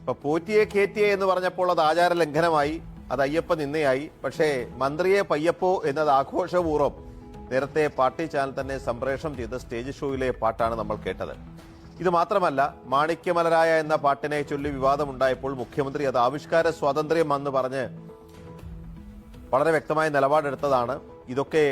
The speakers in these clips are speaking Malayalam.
ഇപ്പൊ പോറ്റിയെ കേറ്റിയെ എന്ന് പറഞ്ഞപ്പോൾ അത് ആചാര ലംഘനമായി, അത് അയ്യപ്പ നിന്നയായി. പക്ഷേ മന്ത്രിയെ പയ്യപ്പോ എന്നത് ആഘോഷപൂർവ്വം നേരത്തെ പാർട്ടി ചാനൽ തന്നെ സംപ്രേഷണം ചെയ്ത സ്റ്റേജ് ഷോയിലെ പാട്ടാണ് നമ്മൾ കേട്ടത്. ഇത് മാത്രമല്ല, മാണിക്യമലരായ എന്ന പാട്ടിനെ ചൊല്ലി വിവാദമുണ്ടായപ്പോൾ മുഖ്യമന്ത്രി അത് ആവിഷ്കാര സ്വാതന്ത്ര്യം എന്ന് പറഞ്ഞ് വളരെ വ്യക്തമായ നിലപാടെടുത്തതാണ്. ഇതൊക്കെ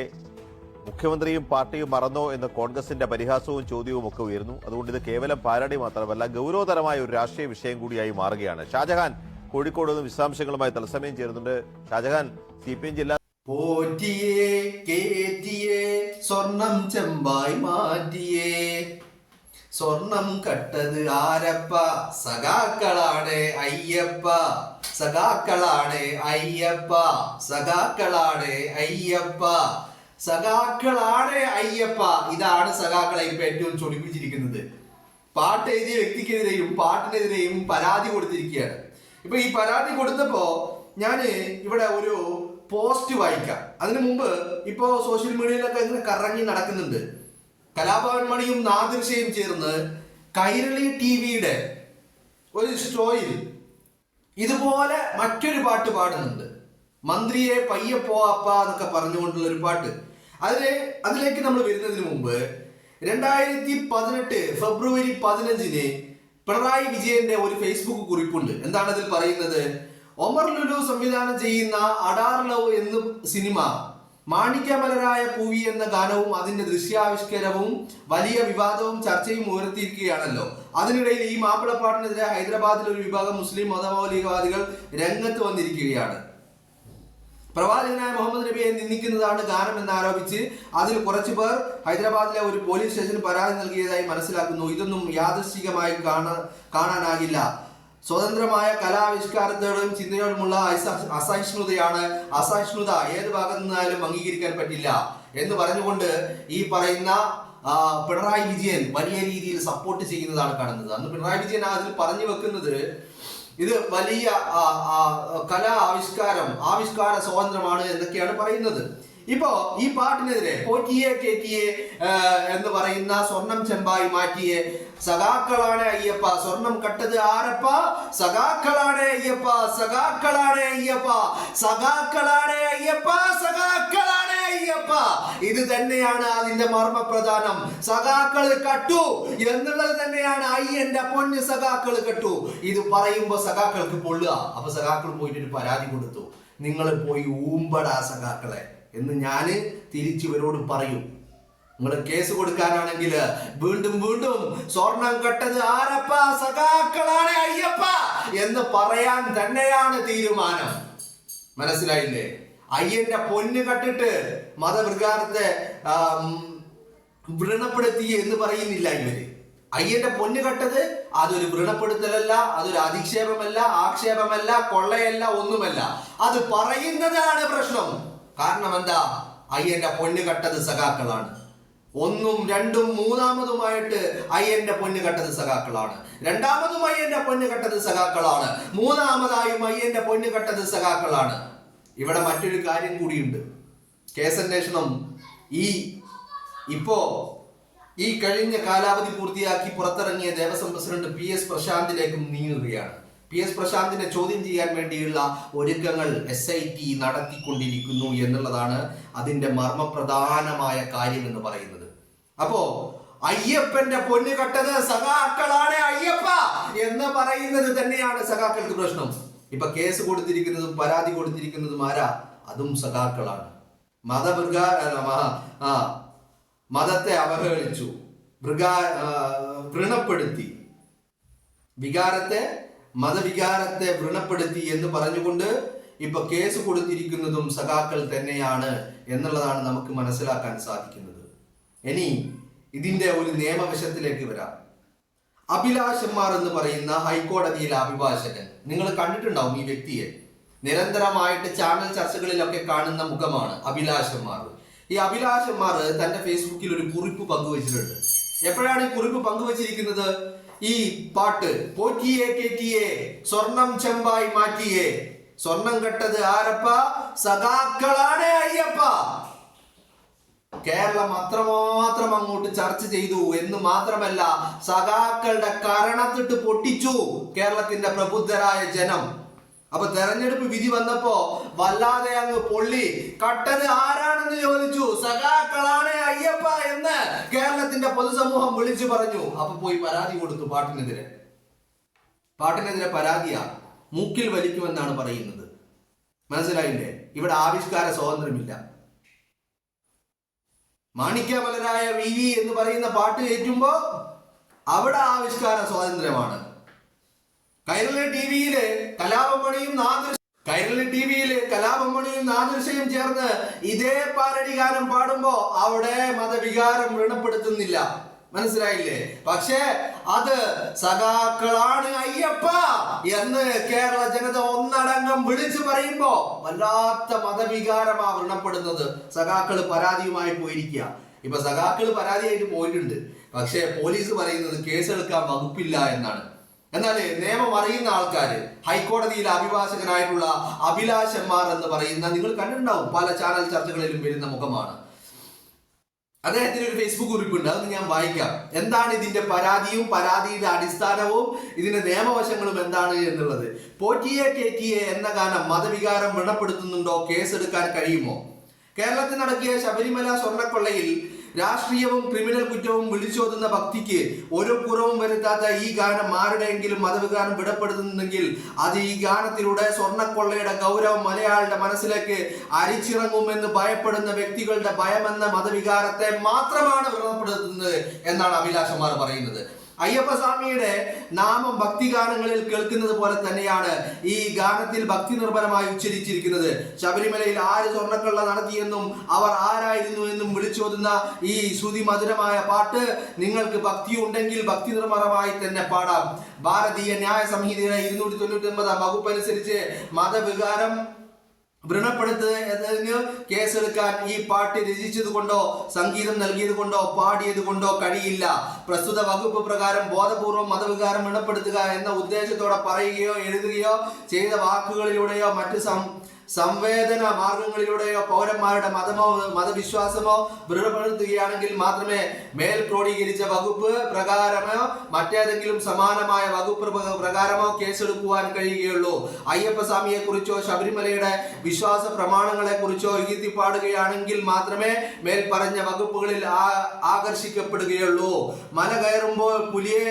മുഖ്യമന്ത്രിയും പാർട്ടിയും മറന്നോ എന്ന് കോൺഗ്രസിന്റെ പരിഹാസവും ചോദ്യവും ഒക്കെ ഉയർന്നു. അതുകൊണ്ട് ഇത് കേവലം പാരഡി മാത്രമല്ല, ഗൗരവതരമായ ഒരു രാഷ്ട്രീയ വിഷയം കൂടിയായി മാറുകയാണ്. ഷാജഹാൻ കോഴിക്കോട് നിന്ന് വിശദാംശങ്ങളുമായി തത്സമയം ചേരുന്നുണ്ട്. ഷാജഹാൻ, CPM ജില്ലാ പോറ്റിയേ കേറ്റിയേ സ്വർണം ചെമ്പായി മാറ്റിയേ, സ്വർണം കട്ടത് ആരപ്പ, സഖാക്കളാണ് അയ്യപ്പ, സഖാക്കളാണ് അയ്യപ്പ, സഖാക്കളാണ് അയ്യപ്പ, സഖാക്കളാണ് അയ്യപ്പ. ഇതാണ് സഖാക്കളെ ഇപ്പൊ ഏറ്റവും ചൊടിപ്പിച്ചിരിക്കുന്നത്. പാട്ട് എഴുതിയ വ്യക്തിക്കെതിരെയും പാട്ടിനെതിരെയും പരാതി കൊടുത്തിരിക്കുകയാണ്. ഇപ്പൊ ഈ പരാതി കൊടുത്തപ്പോ ഞാന് ഇവിടെ ഒരു പോസ്റ്റ് വായിക്കാം. അതിനു മുമ്പ് ഇപ്പോ സോഷ്യൽ മീഡിയയിലൊക്കെ ഇങ്ങനെ കറങ്ങി നടക്കുന്നുണ്ട്. കലാഭവൻ മണിയും നാദിർഷയും ചേർന്ന് കൈരളി ടിവിയുടെ ഒരു ഷോയിൽ ഇതുപോലെ മറ്റൊരു പാട്ട് പാടുന്നുണ്ട്. മന്ത്രിയെ പയ്യപ്പോ അപ്പ എന്നൊക്കെ പറഞ്ഞുകൊണ്ടുള്ള ഒരു പാട്ട്. അതിലേക്ക് നമ്മൾ വരുന്നതിന് മുമ്പ് 2018 ഫെബ്രുവരി 15 പിണറായി വിജയന്റെ ഒരു ഫേസ്ബുക്ക് കുറിപ്പുണ്ട്. എന്താണ് അതിൽ പറയുന്നത്? ഒമർ ലുലു സംവിധാനം ചെയ്യുന്ന അഡാർ ലവ് എന്ന സിനിമ മാണിക്യമലരായ പൂവി എന്ന ഗാനവും അതിന്റെ ദൃശ്യാവിഷ്കരണവും വലിയ വിവാദവും ചർച്ചയും ഉയർത്തിയിരിക്കുകയാണല്ലോ. അതിനിടയിൽ ഈ മാപ്പിളപ്പാട്ടിനെതിരെ ഹൈദരാബാദിൽ ഒരു വിഭാഗം മുസ്ലിം മതമൗലികവാദികൾ രംഗത്ത് വന്നിരിക്കുകയാണ്. പ്രവാചകനായ മുഹമ്മദ് നബിയെ നിന്ദിക്കുന്നതാണ് ഗാനം എന്നാരോപിച്ച് അതിൽ കുറച്ചു പേർ ഹൈദരാബാദിലെ ഒരു പോലീസ് സ്റ്റേഷന് പരാതി നൽകിയതായി മനസ്സിലാക്കുന്നു. ഇതൊന്നും യാദൃശ്ചികമായി കാണാനാകില്ല. സ്വതന്ത്രമായ കലാവിഷ്കാരത്തോടും ചിന്തയോടുമുള്ള അസഹിഷ്ണുതയാണ്. അസഹിഷ്ണുത ഏത് ഭാഗത്തു നിന്നാലും അംഗീകരിക്കാൻ പറ്റില്ല എന്ന് പറഞ്ഞുകൊണ്ട് ഈ പറയുന്ന പിണറായി വിജയൻ വലിയ രീതിയിൽ സപ്പോർട്ട് ചെയ്യുന്നതാണ് കാണുന്നത്. അന്ന് പിണറായി വിജയൻ അതിൽ പറഞ്ഞു വെക്കുന്നത് ഇത് വലിയ ആവിഷ്കാര സ്വാതന്ത്ര്യമാണ് എന്നൊക്കെയാണ് പറയുന്നത്. ഇപ്പോ ഈ പാട്ടിനെതിരെ പോറ്റിയെ കേറ്റിയെ എന്ന് പറയുന്ന സ്വർണം ചെമ്പായി മാറ്റിയെ, സഖാക്കളാണ് അയ്യപ്പ, സ്വർണം കട്ടത് ആരപ്പ, സഖാക്കളാണ് അയ്യപ്പ, സഖാക്കളാണ് അയ്യപ്പ, സഖാക്കളാണ് അയ്യപ്പ, സഖാക്കളാണ് അയ്യപ്പ. ഇത് തന്നെയാണ് അതിന്റെ മർമ്മപ്രധാനം. സഖാക്കൾ കട്ടു എന്നുള്ളത് തന്നെയാണ്. അയ്യന്റെ പൊന്ന് സഖാക്കൾ കട്ടു. ഇത് പറയുമ്പോ സഖാക്കൾക്ക് പൊള്ളുക. അപ്പൊ സഖാക്കൾ പോയിട്ട് ഒരു പരാതി കൊടുത്തു, നിങ്ങൾ പോയി ഊമ്പടാ സഖാക്കളെ എന്ന് ഞാൻ തിരിച്ചിവരോട് പറയും. നിങ്ങൾ കേസ് കൊടുക്കാനാണെങ്കിൽ വീണ്ടും വീണ്ടും സ്വർണം കട്ടത് ആരപ്പ, സഖാക്കളാണ് അയ്യപ്പ എന്ന് പറയാൻ തന്നെയാണ് തീരുമാനം. മനസ്സിലായില്ലേ? അയ്യന്റെ പൊന്ന് കട്ടിട്ട് മതവികാരത്തെ വ്രണപ്പെടുത്തി എന്ന് പറയുന്നില്ല ഇവര്. അയ്യന്റെ പൊന്ന് കട്ടത് അതൊരു വ്രണപ്പെടുത്തലല്ല, അതൊരു അധിക്ഷേപമല്ല, ആക്ഷേപമല്ല, കൊള്ളയല്ല, ഒന്നുമല്ല. അത് പറയുന്നതാണ് പ്രശ്നം. കാരണം എന്താ? അയ്യന്റെ പൊന്ന് കട്ടത് സഖാക്കളാണ്. ഒന്നും രണ്ടും മൂന്നാമതുമായിട്ട് അയ്യന്റെ പൊന്ന് കട്ടത് സഖാക്കളാണ്. രണ്ടാമതും അയ്യന്റെ പൊന്ന് കട്ടത് സഖാക്കളാണ്. മൂന്നാമതായും അയ്യന്റെ പൊന്ന് കട്ടത് സഖാക്കളാണ്. ഇവിടെ മറ്റൊരു കാര്യം കൂടിയുണ്ട്. കേസന്വേഷണം ഈ കഴിഞ്ഞ കാലാവധി പൂർത്തിയാക്കി പുറത്തിറങ്ങിയ ദേവസ്വം പ്രസിഡന്റ് PS പ്രശാന്തിലേക്കും നീങ്ങുകയാണ്. PS പ്രശാന്തിനെ ചോദ്യം ചെയ്യാൻ വേണ്ടിയുള്ള ഒരുക്കങ്ങൾ SIT നടത്തിക്കൊണ്ടിരിക്കുന്നു എന്നുള്ളതാണ് അതിന്റെ മർമ്മപ്രധാനമായ കാര്യം എന്ന് പറയുന്നത്. അപ്പോ അയ്യപ്പന്റെ പൊന്ന് കട്ടത് സഖാക്കളാണ് അയ്യപ്പ എന്ന് പറയുന്നത് തന്നെയാണ് സഖാക്കൾക്ക് പ്രശ്നം. ഇപ്പൊ കേസ് കൊടുത്തിരിക്കുന്നതും പരാതി കൊടുത്തിരിക്കുന്നതും ആരാ? അതും സഖാക്കളാണ്. മതത്തെ അവഹേളിച്ചു, വ്രണപ്പെടുത്തി, മതവികാരത്തെ വ്രണപ്പെടുത്തി എന്ന് പറഞ്ഞുകൊണ്ട് ഇപ്പൊ കേസ് കൊടുത്തിരിക്കുന്നതും സഖാക്കൾ തന്നെയാണ് എന്നുള്ളതാണ് നമുക്ക് മനസ്സിലാക്കാൻ സാധിക്കുന്നത്. ഇനി ഇതിന്റെ ഒരു നിയമവശത്തിലേക്ക് വരാം. അഭിലാഷന്മാർ എന്ന് പറയുന്ന ഹൈക്കോടതിയിലെ അഭിഭാഷകൻ, നിങ്ങൾ കണ്ടിട്ടുണ്ടാവും ഈ വ്യക്തിയെ. നിരന്തരമായിട്ട് ചാനൽ ചർച്ചകളിലൊക്കെ കാണുന്ന മുഖമാണ് അഭിലാഷന്മാർ. ഈ അഭിലാഷന്മാർ തന്റെ ഫേസ്ബുക്കിൽ ഒരു കുറിപ്പ് പങ്കുവച്ചിട്ടുണ്ട്. എപ്പോഴാണ് ഈ കുറിപ്പ് പങ്കുവച്ചിരിക്കുന്നത്? ഈ പാട്ട് പോറ്റിയെ കേറ്റിയെ സ്വർണം ചെമ്പായി മാറ്റിയെ, സ്വർണം കട്ടത് ആരപ്പ, സഖാക്കളാണ് അയ്യപ്പ. കേരളം അത്രമാത്രം അങ്ങോട്ട് ചർച്ച ചെയ്തു എന്ന് മാത്രമല്ല സഖാക്കളുടെ കരണത്തിട്ട് പൊട്ടിച്ചു കേരളത്തിന്റെ പ്രബുദ്ധരായ ജനം. അപ്പൊ തെരഞ്ഞെടുപ്പ് വിധി വന്നപ്പോ വല്ലാതെ അങ്ങ് പൊള്ളി. കട്ടത് ആരാണെന്ന് ചോദിച്ചു. സഖാക്കളാണ് അയ്യപ്പ എന്ന് കേരളത്തിന്റെ പൊതുസമൂഹം വിളിച്ചു പറഞ്ഞു. അപ്പൊ പോയി പരാതി കൊടുത്തു. പാട്ടിനെതിരെ പരാതിയാ, മൂക്കിൽ വലിക്കുമെന്നാണ് പറയുന്നത്. മനസ്സിലായില്ലേ? ഇവിടെ ആവിഷ്കാര സ്വാതന്ത്ര്യമില്ല. മാണിക്യമലരായ VV എന്ന് പറയുന്ന പാട്ട് കയറ്റുമ്പോ അവിടെ ആവിഷ്കാര സ്വാതന്ത്ര്യമാണ്. കൈരളി ടിവിയില് കലാപമണിയും നാദൃശയും ചേർന്ന് ഇതേ പാരടി ഗാനം പാടുമ്പോ അവിടെ മതവികാരം വ്രണപ്പെടുത്തുന്നില്ല. മനസ്സിലായില്ലേ? പക്ഷേ അത് സഖാക്കളാണ് അയ്യപ്പ എന്ന് കേരള ജനത ഒന്നടങ്കം വിളിച്ചു പറയുമ്പോ വല്ലാത്ത മതവികാരമാ വ്രണപ്പെടുന്നത്. സഖാക്കള് പരാതിയുമായി പോയിരിക്കുക. ഇപ്പൊ സഖാക്കള് പരാതിയായിട്ട് പോയിട്ടുണ്ട്. പക്ഷേ പോലീസ് പറയുന്നത് കേസെടുക്കാൻ വകുപ്പില്ല എന്നാണ്. എന്നാൽ നിയമം അറിയുന്ന ആൾക്കാര്, ഹൈക്കോടതിയിലെ അഭിഭാഷകനായിട്ടുള്ള അഭിലാഷ് എം ആർ എന്ന് പറയുന്ന, നിങ്ങൾ കണ്ടിട്ടുണ്ടാവും, പല ചാനൽ ചർച്ചകളിലും വരുന്ന മുഖമാണ്. അദ്ദേഹത്തിന് ഒരു ഫേസ്ബുക്ക് കുറിപ്പുണ്ട്, അതൊന്ന് ഞാൻ വായിക്കാം. എന്താണ് ഇതിന്റെ പരാതിയും പരാതിയുടെ അടിസ്ഥാനവും ഇതിന്റെ നിയമവശങ്ങളും എന്താണ് എന്നുള്ളത്. പോറ്റിയെ കേറ്റിയെ എന്ന ഗാനം മതവികാരം വ്രണപ്പെടുത്തുന്നുണ്ടോ? കേസെടുക്കാൻ കഴിയുമോ? കേരളത്തിൽ നടക്കിയ ശബരിമല സ്വർണ്ണക്കൊള്ളയിൽ രാഷ്ട്രീയവും ക്രിമിനൽ കുറ്റവും വിളിച്ചോതുന്ന ഭക്തിക്ക് ഒരു കുറവും വരുത്താത്ത ഈ ഗാനം ആരുടെയെങ്കിലും മതവികാരം വിടപ്പെടുത്തുന്നെങ്കിൽ അത് ഈ ഗാനത്തിലൂടെ സ്വർണ്ണക്കൊള്ളയുടെ ഗൗരവം മലയാളിയുടെ മനസ്സിലേക്ക് അരിച്ചിറങ്ങുമെന്ന് ഭയപ്പെടുന്ന വ്യക്തികളുടെ ഭയമെന്ന മതവികാരത്തെ മാത്രമാണ് വ്രണപ്പെടുത്തുന്നത് എന്നാണ് അഭിലാഷമാർ പറയുന്നത്. അയ്യപ്പസ്വാമിയുടെ നാമം ഭക്തിഗാനങ്ങളിൽ കേൾക്കുന്നത് പോലെ തന്നെയാണ് ഈ ഗാനത്തിൽ ഭക്തി നിർഭരമായി ഉച്ചരിച്ചിരിക്കുന്നത്. ശബരിമലയിൽ ആര് സ്വർണ്ണക്കൊള്ള നടത്തിയെന്നും അവർ ആരായിരുന്നു എന്നും വിളിച്ചോതുന്ന ഈ ശ്രുതി മധുരമായ പാട്ട് നിങ്ങൾക്ക് ഭക്തി ഉണ്ടെങ്കിൽ ഭക്തി നിർഭരമായി തന്നെ പാടാം. ഭാരതീയ ന്യായ സംഹിതയുടെ 299 വകുപ്പ് അനുസരിച്ച് മതവികാരം വ്രണപ്പെടുത്തുന്നതിന് കേസെടുക്കാൻ ഈ പാട്ട് രചിച്ചത് കൊണ്ടോ സംഗീതം നൽകിയത് കൊണ്ടോ പാടിയത് കൊണ്ടോ കഴിയില്ല. പ്രസ്തുത വകുപ്പ് പ്രകാരം ബോധപൂർവം മതവികാരം വ്രണപ്പെടുത്തുക എന്ന ഉദ്ദേശത്തോടെ പറയുകയോ എഴുതുകയോ ചെയ്ത വാക്കുകളിലൂടെയോ മറ്റ് സംവേദന മാർഗങ്ങളിലൂടെയോ പൗരന്മാരുടെ മതമോ മതവിശ്വാസമോ ദൃഢപ്പെടുത്തുകയാണെങ്കിൽ മാത്രമേ മേൽ ക്രോഡീകരിച്ച വകുപ്പ് പ്രകാരമോ മറ്റേതെങ്കിലും സമാനമായ വകുപ്പ് പ്രകാരമോ കേസെടുക്കുവാൻ കഴിയുകയുള്ളൂ. അയ്യപ്പസ്വാമിയെ കുറിച്ചോ ശബരിമലയുടെ വിശ്വാസ പ്രമാണങ്ങളെ കുറിച്ചോ ഈർത്തിപ്പാടുകയാണെങ്കിൽ മാത്രമേ മേൽ പറഞ്ഞ വകുപ്പുകളിൽ ആകർഷിക്കപ്പെടുകയുള്ളൂ. മല കയറുമ്പോൾ പുലിയെ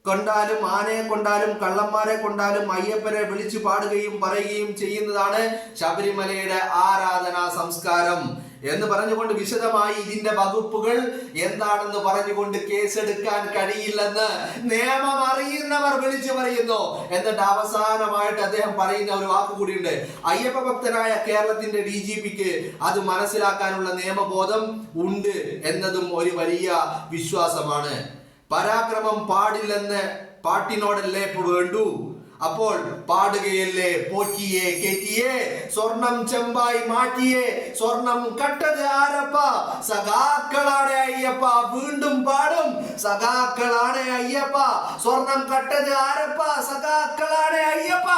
കൊണ്ടാലും ആനയെ കൊണ്ടാലും കള്ളന്മാരെ കൊണ്ടാലും അയ്യപ്പനെ വിളിച്ചു പാടുകയും പറയുകയും ചെയ്യുന്നതാണ് ശബരിമലയുടെ ആരാധനാ സംസ്കാരം എന്ന് പറഞ്ഞുകൊണ്ട് വിശദമായി ഇതിന്റെ വകുപ്പുകൾ എന്താണെന്ന് പറഞ്ഞുകൊണ്ട് കേസെടുക്കാൻ കഴിയില്ലെന്ന് നിയമം അറിയുന്നവർ വിളിച്ചു പറയുന്നു. എന്നിട്ട് അവസാനമായിട്ട് അദ്ദേഹം പറയുന്ന ഒരു വാക്കുകൂടിയുണ്ട്. അയ്യപ്പ ഭക്തനായ കേരളത്തിന്റെ DGPക്ക് അത് മനസ്സിലാക്കാനുള്ള നിയമബോധം ഉണ്ട് എന്നതും ഒരു വലിയ വിശ്വാസമാണ്. പരാക്രമം പാടില്ലെന്ന് പാട്ടിനോടല്ലേ വേണ്ടു, അപ്പോൾ പാടുകയല്ലേ പോറ്റിയെ കേറ്റിയെ, സ്വർണം ചെമ്പായി മാറ്റിയേ, സ്വർണം കട്ടത് ആരപ്പ, സഖാക്കളാണ് അയ്യപ്പ. വീണ്ടും പാടും, സഖാക്കളാണ് അയ്യപ്പ, സ്വർണം കട്ടത് ആരപ്പ, സഖാക്കളാണ് അയ്യപ്പ.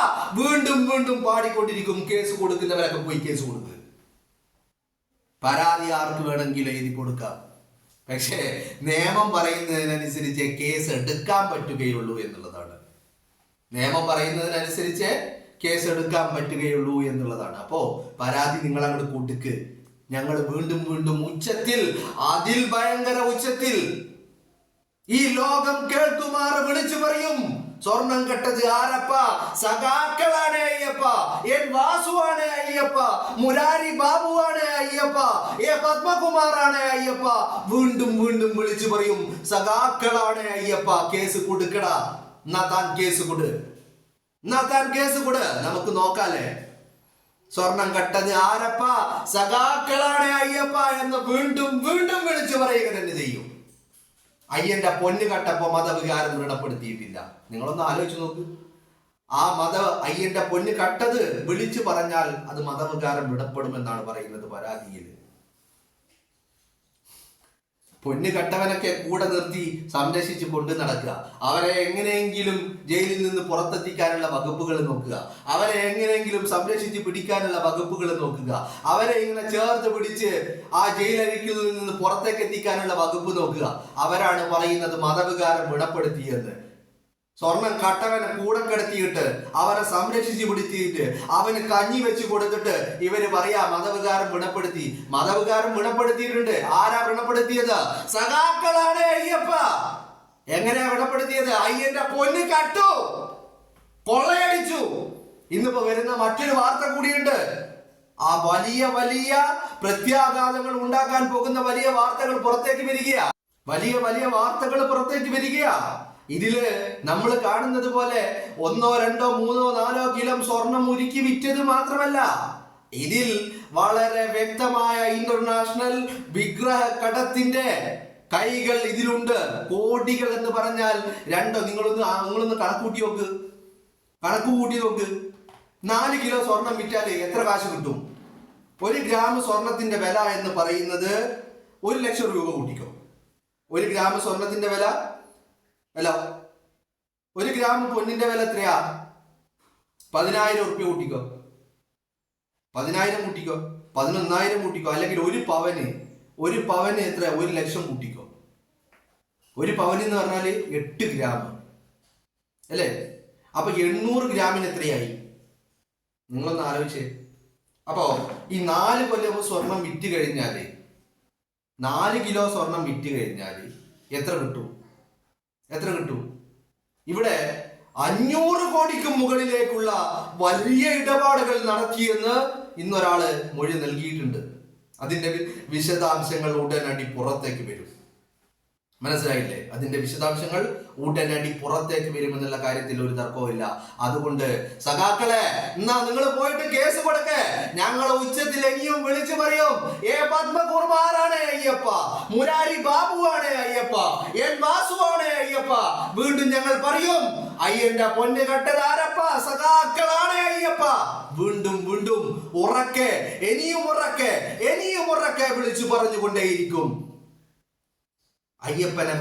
വീണ്ടും വീണ്ടും പാടിക്കൊണ്ടിരിക്കും. കേസ് കൊടുക്കുന്നവരൊക്കെ പോയി കേസ് കൊടുക്കുക. പരാതി ആർക്ക് വേണമെങ്കിലും എഴുതി കൊടുക്കാം. പക്ഷേ നിയമം പറയുന്നതിനനുസരിച്ച് കേസ് എടുക്കാൻ പറ്റുകയുള്ളൂ എന്നുള്ളതാണ്. നിയമം പറയുന്നതിനനുസരിച്ച് കേസ് എടുക്കാൻ പറ്റുകയുള്ളൂ എന്നുള്ളതാണ്. അപ്പോ പരാതി നിങ്ങൾ അങ്ങോട്ട് കൂട്ടിക്ക്. ഞങ്ങൾ വീണ്ടും വീണ്ടും ഉച്ചത്തിൽ, അതിൽ ഭയങ്കര ഉച്ചത്തിൽ ഈ ലോകം കേൾക്കുമാർ വിളിച്ചു പറയും, സ്വർണം കെട്ടത് ആരപ്പ, സഖാക്കളാണ് അയ്യപ്പ, എൻ വാസുവാണ് അയ്യപ്പ, മുരാരി ബാബുവാണ് അയ്യപ്പ, പത്മകുമാറാണ് അയ്യപ്പ. വീണ്ടും വീണ്ടും വിളിച്ചു പറയും, സഖാക്കളാണ് അയ്യപ്പ. കേസ് കൊടുക്കടാ, എന്നാ താൻ കേസ് കൊടു, എന്നാ താൻ കേസ് കൊടു, നമുക്ക് നോക്കാലേ. സ്വർണം കെട്ടത് ആരപ്പ, സഖാക്കളാണ് അയ്യപ്പ എന്ന് വീണ്ടും വീണ്ടും വിളിച്ചു പറയുക തന്നെ ചെയ്യും. അയ്യന്റെ പൊന്ന് കട്ടപ്പോ മതവികാരം ദൃഢപ്പെടുത്തിയിട്ടില്ല. നിങ്ങളൊന്ന് ആലോചിച്ച് നോക്ക്. ആ അയ്യന്റെ പൊന്ന് കട്ടത് വിളിച്ചു പറഞ്ഞാൽ അത് മതവികാരം ദൃഢപ്പെടുമെന്നാണ് പറയുന്നത് പരാതിയിൽ. പൊന്ന് കട്ടവനൊക്കെ കൂടെ നിർത്തി സംരക്ഷിച്ച് കൊണ്ടു നടക്കുക. അവരെ എങ്ങനെയെങ്കിലും ജയിലിൽ നിന്ന് പുറത്തെത്തിക്കാനുള്ള വകുപ്പുകൾ നോക്കുക. അവരെ എങ്ങനെയെങ്കിലും സംരക്ഷിച്ച് പിടിക്കാനുള്ള വകുപ്പുകൾ നോക്കുക. അവരെ ഇങ്ങനെ ചേർത്ത് പിടിച്ച് ആ ജയിലഴിക്കിൽ നിന്ന് പുറത്തേക്ക് എത്തിക്കാനുള്ള വകുപ്പ് നോക്കുക. അവരാണ് പറയുന്നത് മതവികാരം ഗുണപ്പെടുത്തിയെന്ന്. സ്വർണം കട്ടവനെ കൂടെ കിടത്തിയിട്ട് അവരെ സംരക്ഷിച്ച് പിടിച്ചിട്ട് അവന് കഞ്ഞി വെച്ച് കൊടുത്തിട്ട് ഇവര് പറയാ മതവികാരം ഗുണപ്പെടുത്തി. മതവികാരം ഗുണപ്പെടുത്തിയിട്ടുണ്ട്. ആരാ ഗുണപ്പെടുത്തിയത്? സഖാക്കളാണ് അയ്യപ്പ. എങ്ങനെയാ ഗുണപ്പെടുത്തിയത്? അയ്യന്റെ പൊന്ന് കട്ടു, കൊള്ളയടിച്ചു. ഇന്നിപ്പോ വരുന്ന മറ്റൊരു വാർത്ത കൂടിയുണ്ട്. ആ വലിയ വലിയ പ്രത്യാഘാതങ്ങൾ ഉണ്ടാക്കാൻ പോകുന്ന വലിയ വാർത്തകൾ പുറത്തേക്ക് വരികയാ. വലിയ വലിയ വാർത്തകൾ പുറത്തേക്ക് വരികയാ. ഇതില് നമ്മൾ കാണുന്നത് പോലെ 1, 2, 3, 4 കിലോ സ്വർണം ഉരുക്കി വിറ്റത് മാത്രമല്ല, ഇതിൽ വളരെ വ്യക്തമായ ഇന്റർനാഷണൽ വിഗ്രഹ കടത്തിന്റെ കൈകൾ ഇതിലുണ്ട്. കോടികൾ എന്ന് പറഞ്ഞാൽ നിങ്ങളൊന്ന് കണക്കൂട്ടി നോക്ക്. 4 കിലോ സ്വർണം വിറ്റാൽ എത്ര കാശ് കിട്ടും? 1 ഗ്രാം സ്വർണത്തിന്റെ വില എന്ന് പറയുന്നത് 1 ലക്ഷം രൂപ കൂട്ടിക്കോ. 1 ഗ്രാം സ്വർണത്തിന്റെ വില അല്ല, 1 ഗ്രാം പൊന്നിന്റെ വില എത്രയാ? 10,000 ഉറുപ്പ്യ കൂട്ടിക്കോ. 10,000 കൂട്ടിക്കോ, 11,000 കൂട്ടിക്കോ. അല്ലെങ്കിൽ ഒരു പവന് എത്ര? 1 ലക്ഷം കൂട്ടിക്കോ. 1 പവന് എന്ന് പറഞ്ഞാല് 8 ഗ്രാം അല്ലേ? അപ്പൊ 800 ഗ്രാമിന് എത്രയായി? നിങ്ങളൊന്ന് ആലോചിച്ചേ. അപ്പോ ഈ 4 കൊല്ലം സ്വർണം വിറ്റ് കഴിഞ്ഞാല്, 4 കിലോ സ്വർണം വിറ്റ് കഴിഞ്ഞാല് എത്ര കിട്ടും? ഇവിടെ 500 കോടിക്ക് മുകളിലേക്കുള്ള വലിയ ഇടപാടുകൾ നടത്തിയെന്ന് ഇന്നൊരാള് മൊഴി നൽകിയിട്ടുണ്ട്. അതിന്റെ വിശദാംശങ്ങൾ ഉടനടി പുറത്തേക്ക് വരും. മനസ്സിലായില്ലേ? അതിന്റെ വിശദാംശങ്ങൾ ഉടനടി പുറത്തേക്ക് വരുമെന്നുള്ള കാര്യത്തിൽ ഒരു തർക്കവുമില്ല. അതുകൊണ്ട് സഖാക്കളെ, എന്നാ നിങ്ങൾ പോയിട്ട് കേസ് കൊടുക്കേ. ഞങ്ങൾ ഉച്ചത്തിൽ ഇനിയും വിളിച്ചു പറയും, പത്മകുമാറാണ് അയ്യപ്പ, മുരാരി ബാബുവാണ് അയ്യപ്പ, വാസുവാണ് അയ്യപ്പ. വീണ്ടും ഞങ്ങൾ പറയും, അയ്യന്റെ പൊന്ന് കെട്ടതാരപ്പ, സഖാക്കളാണ് അയ്യപ്പ. വീണ്ടും വീണ്ടും ഉറക്കെ, ഇനിയും ഉറക്കെ വിളിച്ചു പറഞ്ഞുകൊണ്ടേയിരിക്കും. അയ്യപ്പനെ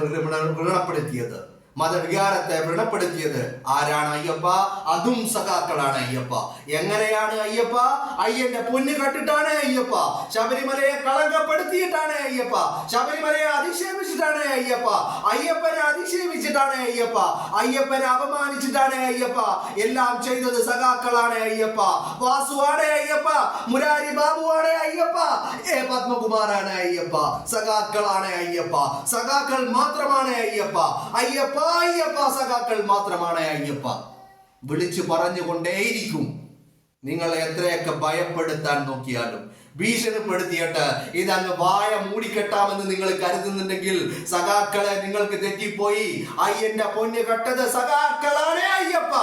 വ്രണപ്പെടുത്തിയത്, മതവികാരത്തെ വ്രണപ്പെടുത്തിയത് ആരാണ്? അയ്യപ്പ. അതും സഖാക്കളാണ് അയ്യപ്പ. എങ്ങനെയാണ് അയ്യപ്പ? അയ്യന്റെ പൊന്ന് കട്ടിട്ടാണ് അയ്യപ്പ. ശബരിമലയെ കളങ്കപ്പെടുത്തിയിട്ടാണ് അയ്യപ്പ. ശബരിമലയെ അധിക്ഷേപിച്ചിട്ടാണ് അയ്യപ്പ. അയ്യപ്പനെ അധിക്ഷേപിച്ചിട്ടാണ് അയ്യപ്പ. അയ്യപ്പനെ അപമാനിച്ചിട്ടാണ് അയ്യപ്പ. എല്ലാം ചെയ്തത് സഖാക്കളാണ് അയ്യപ്പ. വാസുവാണ് അയ്യപ്പ, മുരാരി ബാബുവാണ് അയ്യപ്പ, പത്മകുമാറാണ് അയ്യപ്പ. സഖാക്കളാണ് അയ്യപ്പ. സഖാക്കൾ മാത്രമാണ് അയ്യപ്പ. അയ്യപ്പ സഖാക്കൾ മാത്രമാണ് അയ്യപ്പ. വിളിച്ചു പറഞ്ഞുകൊണ്ടേയിരിക്കും. നിങ്ങളെ എത്രയൊക്കെ ഭയപ്പെടുത്താൻ നോക്കിയാലും, ഭീഷണിപ്പെടുത്തിയിട്ട് ഇതങ്ങ് വായ മൂടിക്കെട്ടാമെന്ന് നിങ്ങൾ കരുതുന്നുണ്ടെങ്കിൽ സഖാക്കളെ, നിങ്ങൾക്ക് തെറ്റിപ്പോയി. അയ്യന്റെ പൊന്ന് കെട്ടത് സഖാക്കളാണ് അയ്യപ്പ.